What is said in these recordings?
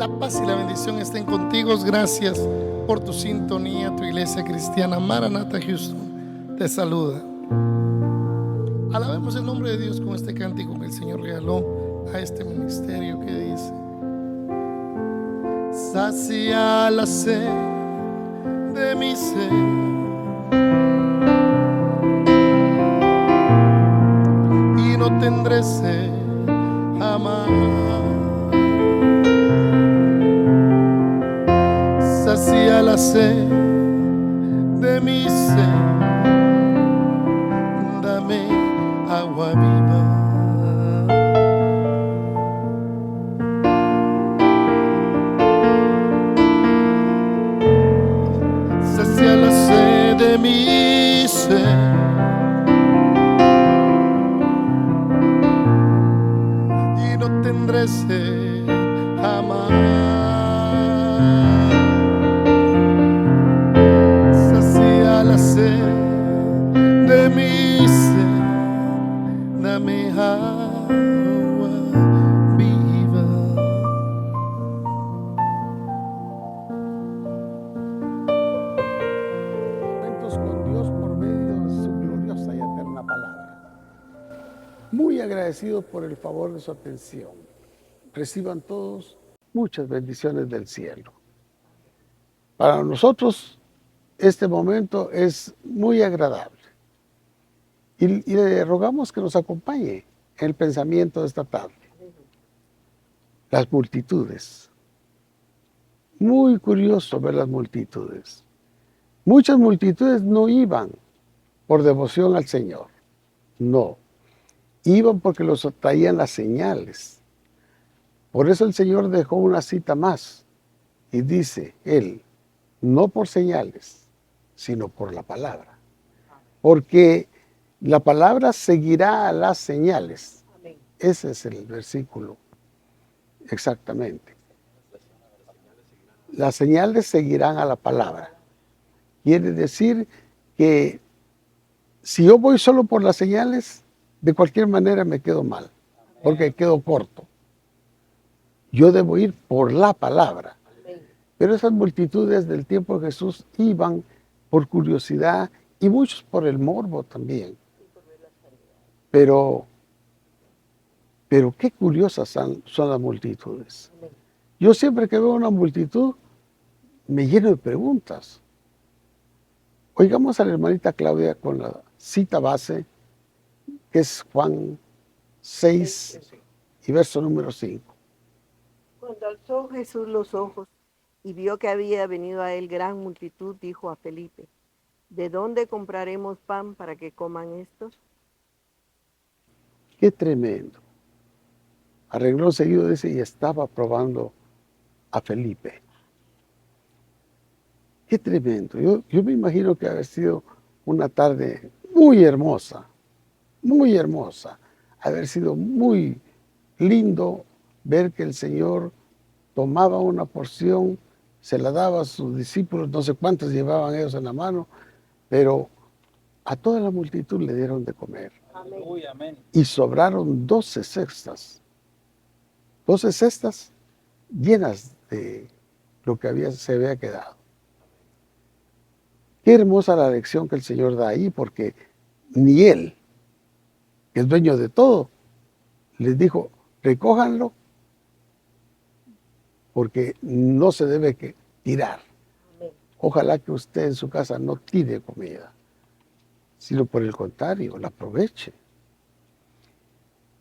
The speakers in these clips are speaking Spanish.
La paz y la bendición estén contigo. Gracias por tu sintonía. Tu iglesia cristiana Maranatha Houston te saluda. Alabemos el nombre de Dios con este cántico que el Señor regaló a este ministerio, que dice: sacia la sed de mi ser y no tendré sed jamás. Sacia la sed de mi ser, dame agua viva. Sacia la sed de mi ser y no tendré sed jamás. La sed de mi ser, dame agua viva. Momentos con Dios por medio de su gloriosa y eterna palabra. Muy agradecidos por el favor de su atención. Reciban todos muchas bendiciones del cielo. Para nosotros este momento es muy agradable y le rogamos que nos acompañe en el pensamiento de esta tarde. Las multitudes. Muy curioso ver las multitudes. Muchas multitudes no iban por devoción al Señor, no. Iban porque los atraían las señales. Por eso el Señor dejó una cita más y dice él: no por señales, sino por la palabra. Porque la palabra seguirá a las señales. Amén. Ese es el versículo exactamente. Las señales seguirán a la palabra. Quiere decir que si yo voy solo por las señales, de cualquier manera me quedo mal, porque quedo corto. Yo debo ir por la palabra. Pero esas multitudes del tiempo de Jesús iban por curiosidad y muchos por el morbo también. Pero qué curiosas son las multitudes. Yo siempre que veo una multitud me lleno de preguntas. Oigamos a la hermanita Claudia con la cita base, que es Juan 6 y verso número 5. Cuando alzó Jesús los ojos y vio que había venido a él gran multitud, dijo a Felipe: ¿de dónde compraremos pan para que coman estos? Qué tremendo. Arregló seguido, dice, y estaba probando a Felipe. Qué tremendo. Yo me imagino que haber sido una tarde muy hermosa, haber sido muy lindo ver que el Señor tomaba una porción, se la daba a sus discípulos, no sé cuántos llevaban ellos en la mano, pero a toda la multitud le dieron de comer. Amén. Y sobraron 12 cestas. 12 cestas llenas de lo que se había quedado. Qué hermosa la lección que el Señor da ahí, porque ni Él, que es dueño de todo, les dijo: recójanlo, porque no se debe tirar. Ojalá que usted en su casa no tire comida, sino por el contrario, la aproveche.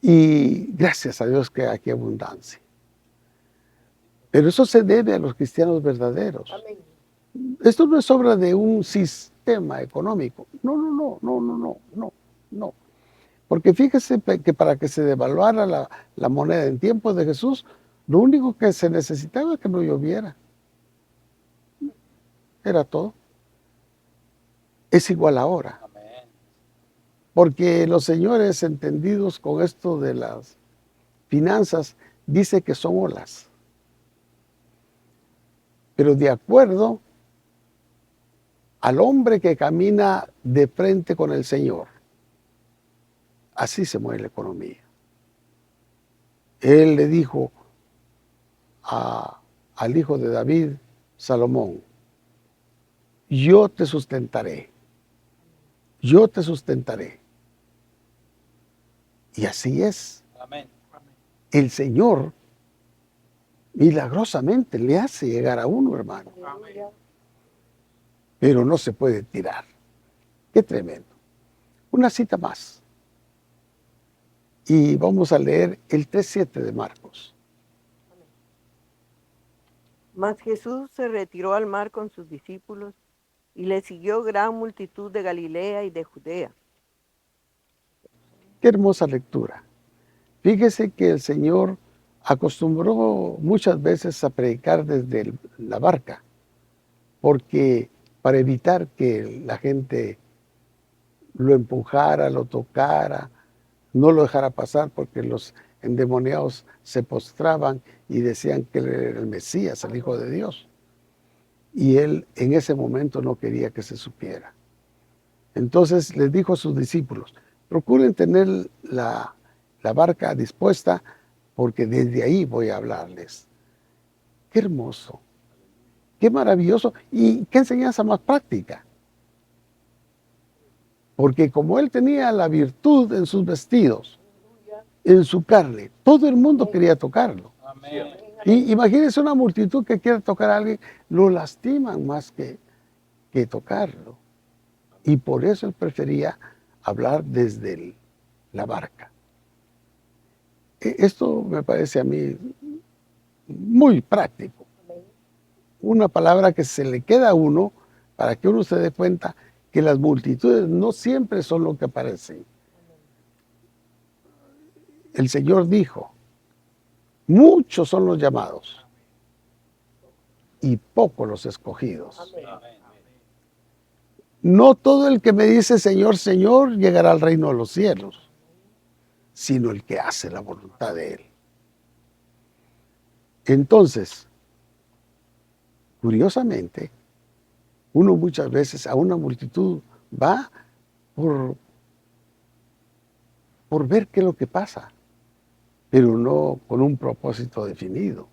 Y gracias a Dios que aquí hay abundancia. Pero eso se debe a los cristianos verdaderos. Amén. Esto no es obra de un sistema económico. No. Porque fíjese que para que se devaluara la moneda en tiempos de Jesús, lo único que se necesitaba es que no lloviera. Era todo. Es igual ahora. Porque los señores entendidos con esto de las finanzas dicen que son olas. Pero de acuerdo al hombre que camina de frente con el Señor, así se mueve la economía. Él le dijo a al hijo de David, Salomón: yo te sustentaré, yo te sustentaré. Y así es. Amén. El Señor milagrosamente le hace llegar a uno, hermano. Aleluya. Pero no se puede tirar. Qué tremendo. Una cita más. Y vamos a leer el 3:7 de Marcos. Mas Jesús se retiró al mar con sus discípulos y le siguió gran multitud de Galilea y de Judea. Qué hermosa lectura. Fíjese que el Señor acostumbró muchas veces a predicar desde la barca, porque para evitar que la gente lo empujara, lo tocara, no lo dejara pasar, porque los endemoniados se postraban y decían que él era el Mesías, el Hijo de Dios. Y él en ese momento no quería que se supiera. Entonces les dijo a sus discípulos: procuren tener la barca dispuesta, porque desde ahí voy a hablarles. Qué hermoso, qué maravilloso y qué enseñanza más práctica. Porque como él tenía la virtud en sus vestidos, en su carne, todo el mundo quería tocarlo. Amén. Y imagínense una multitud que quiere tocar a alguien, lo lastiman más que tocarlo. Y por eso él prefería hablar desde la barca. Esto me parece a mí muy práctico. Una palabra que se le queda a uno para que uno se dé cuenta que las multitudes no siempre son lo que parecen. El Señor dijo: muchos son los llamados y pocos los escogidos. Amén. No todo el que me dice Señor, Señor llegará al reino de los cielos, sino el que hace la voluntad de Él. Entonces, curiosamente, uno muchas veces a una multitud va por ver qué es lo que pasa, pero no con un propósito definido.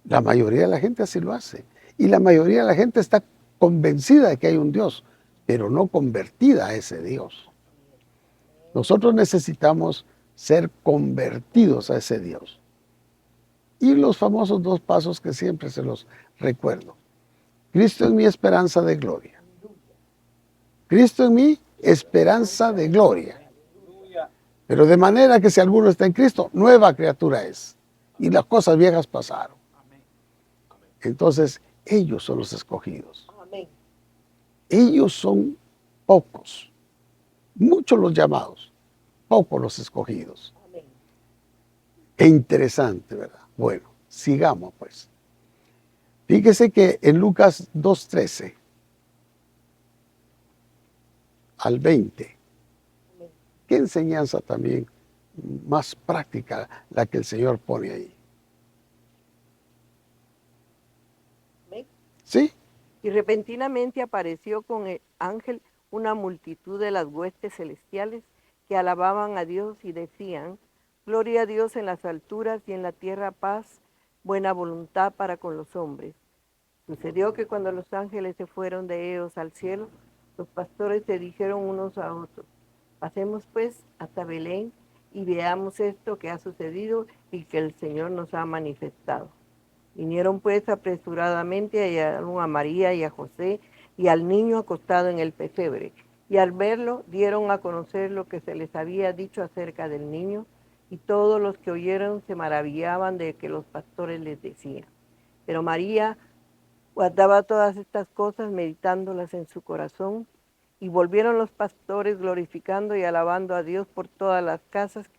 La mayoría de la gente así lo hace. Y la mayoría de la gente está convencida de que hay un Dios, pero no convertida a ese Dios. Nosotros necesitamos ser convertidos a ese Dios. Y los famosos 2 pasos que siempre se los recuerdo: Cristo en mi esperanza de gloria. Cristo en mí, esperanza de gloria. Pero de manera que si alguno está en Cristo, nueva criatura es. Y las cosas viejas pasaron. Entonces, ellos son los escogidos. Amén. Ellos son pocos. Muchos los llamados, pocos los escogidos. Amén. Qué interesante, ¿verdad? Bueno, sigamos pues. Fíjese que en Lucas 2:13 al 20, qué enseñanza también más práctica la que el Señor pone ahí. Amén. ¿Sí? Y repentinamente apareció con el ángel una multitud de las huestes celestiales que alababan a Dios y decían: gloria a Dios en las alturas y en la tierra paz, buena voluntad para con los hombres. Sucedió que cuando los ángeles se fueron de ellos al cielo, los pastores se dijeron unos a otros: pasemos pues hasta Belén y veamos esto que ha sucedido y que el Señor nos ha manifestado. Vinieron pues apresuradamente, hallaron a María y a José y al niño acostado en el pesebre. Y al verlo, dieron a conocer lo que se les había dicho acerca del niño, y todos los que oyeron se maravillaban de que los pastores les decían. Pero María guardaba todas estas cosas, meditándolas en su corazón. Y volvieron los pastores glorificando y alabando a Dios por todas las casas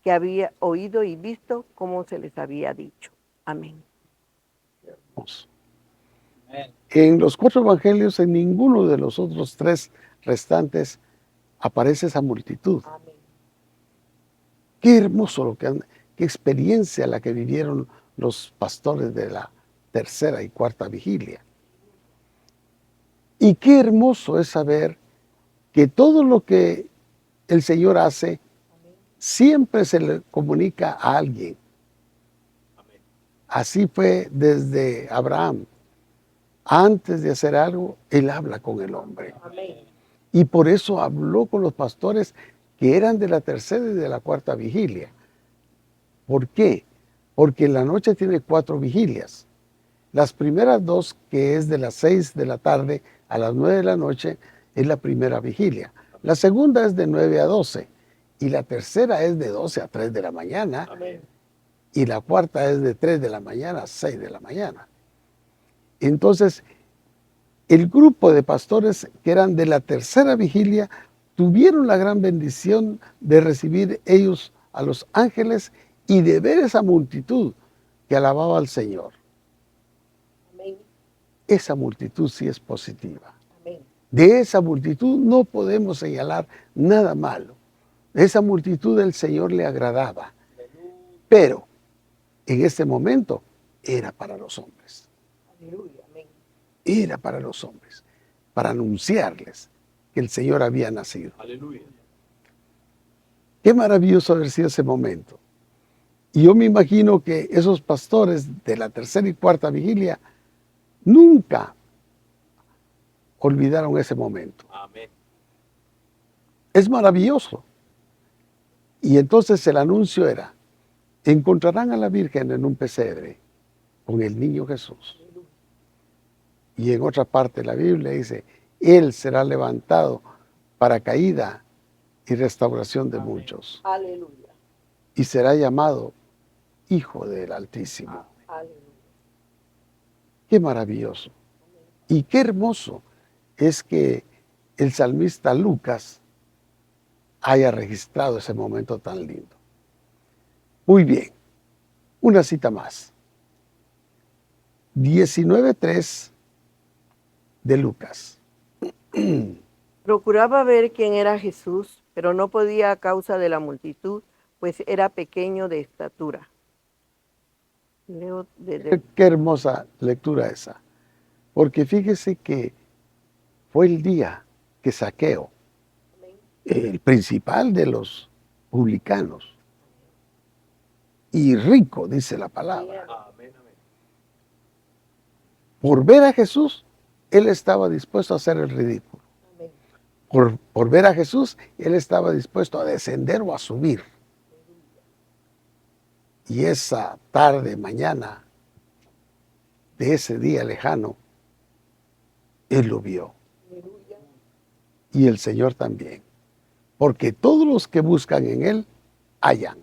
que había oído y visto como se les había dicho. Amén. Amén. En los 4 evangelios, en ninguno de los otros 3 restantes aparece esa multitud. Amén. Qué hermoso qué experiencia la que vivieron los pastores de la 3ª y 4ª vigilia. Y qué hermoso es saber que todo lo que el Señor hace siempre se le comunica a alguien. Así fue desde Abraham. Antes de hacer algo, él habla con el hombre. Amén. Y por eso habló con los pastores que eran de la tercera y de la cuarta vigilia. ¿Por qué? Porque la noche tiene 4 vigilias. Las primeras 2, que es de las 6 de la tarde a las 9 de la noche, es la primera vigilia. La segunda es de 9 a 12. Y la tercera es de 12 a 3 de la mañana. Amén. Y la cuarta es de 3 de la mañana a 6 de la mañana. Entonces, el grupo de pastores que eran de la tercera vigilia tuvieron la gran bendición de recibir ellos a los ángeles y de ver esa multitud que alababa al Señor. Amén. Esa multitud sí es positiva. Amén. De esa multitud no podemos señalar nada malo. Esa multitud el Señor le agradaba. Pero en este momento era para los hombres. Aleluya. Amén. Era para los hombres, para anunciarles que el Señor había nacido. Aleluya. Qué maravilloso haber sido ese momento. Y yo me imagino que esos pastores de la tercera y cuarta vigilia nunca olvidaron ese momento. Amén. Es maravilloso. Y entonces el anuncio era, encontrarán a la Virgen en un pesebre con el niño Jesús. Y en otra parte de la Biblia dice, Él será levantado para caída y restauración de muchos. Aleluya. Y será llamado Hijo del Altísimo. Aleluya. Qué maravilloso. Y qué hermoso es que el salmista Lucas haya registrado ese momento tan lindo. Muy bien, una cita más. 19:3 de Lucas. Procuraba ver quién era Jesús, pero no podía a causa de la multitud, pues era pequeño de estatura. Leo desde Qué hermosa lectura esa. Porque fíjese que fue el día que Zaqueo, el principal de los publicanos, y rico, dice la palabra, Amén, amén. por ver a Jesús, él estaba dispuesto a hacer el ridículo. Amén. Por ver a Jesús, él estaba dispuesto a descender o a subir. Y esa tarde, mañana, de ese día lejano, él lo vio. Aleluya. Y el Señor también. Porque todos los que buscan en Él, hallan.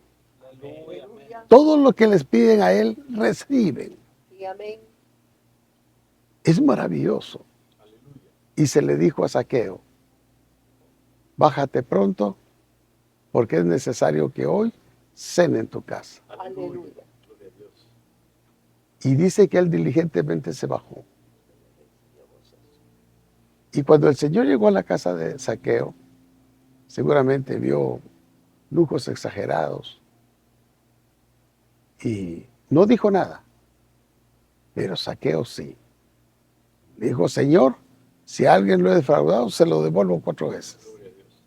Aleluya. Todo lo que les piden a Él, reciben. Y amén. Es maravilloso. Y se le dijo a Zaqueo, bájate pronto, porque es necesario que hoy cene en tu casa. Aleluya. Gloria a Dios. Y dice que él diligentemente se bajó. Y cuando el Señor llegó a la casa de Zaqueo, seguramente vio lujos exagerados y no dijo nada. Pero Zaqueo sí. Dijo, Señor, si a alguien lo he defraudado, se lo devuelvo 4 veces. Gloria a Dios.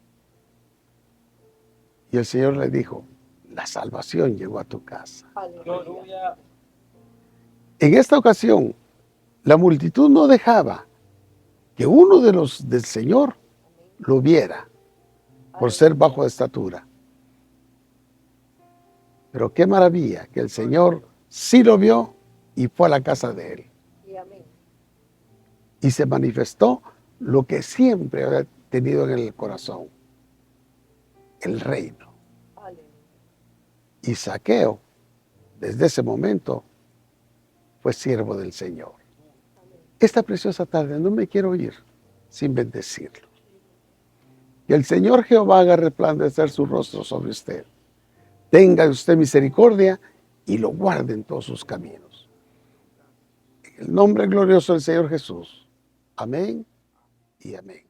Y el Señor le dijo, la salvación llegó a tu casa. Aleluya. En esta ocasión, la multitud no dejaba que uno de los del Señor lo viera por ser bajo de estatura. Pero qué maravilla que el Señor sí lo vio y fue a la casa de él. Y amén. Y se manifestó lo que siempre había tenido en el corazón, el reino. Aleluya. Y Zaqueo, desde ese momento, fue siervo del Señor. Esta preciosa tarde no me quiero ir sin bendecirlo. Que el Señor Jehová haga resplandecer su rostro sobre usted. Tenga usted misericordia y lo guarde en todos sus caminos. En el nombre glorioso del Señor Jesús. Amén y amén.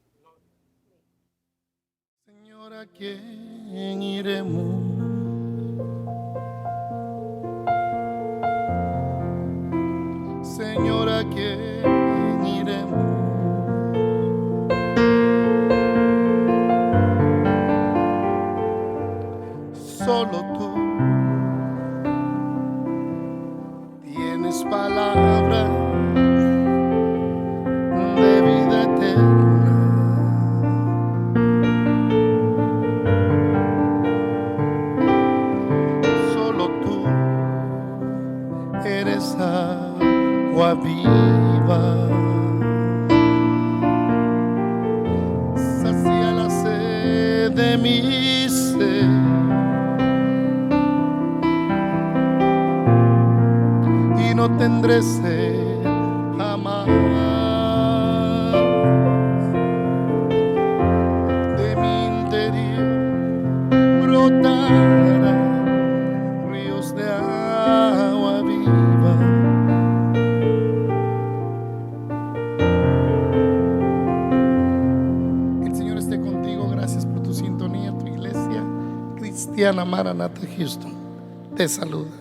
Señor, ¿a quién iremos? Señor, ¿a quién iremos? Solo tú tus palabras de vida eterna. Solo tú eres agua viva. Sacia la sed de mi ser. Y no tendré sed jamás. De mi interior brotarán ríos de agua viva. El Señor esté contigo. Gracias por tu sintonía. Tu iglesia cristiana Maranata Houston te saluda.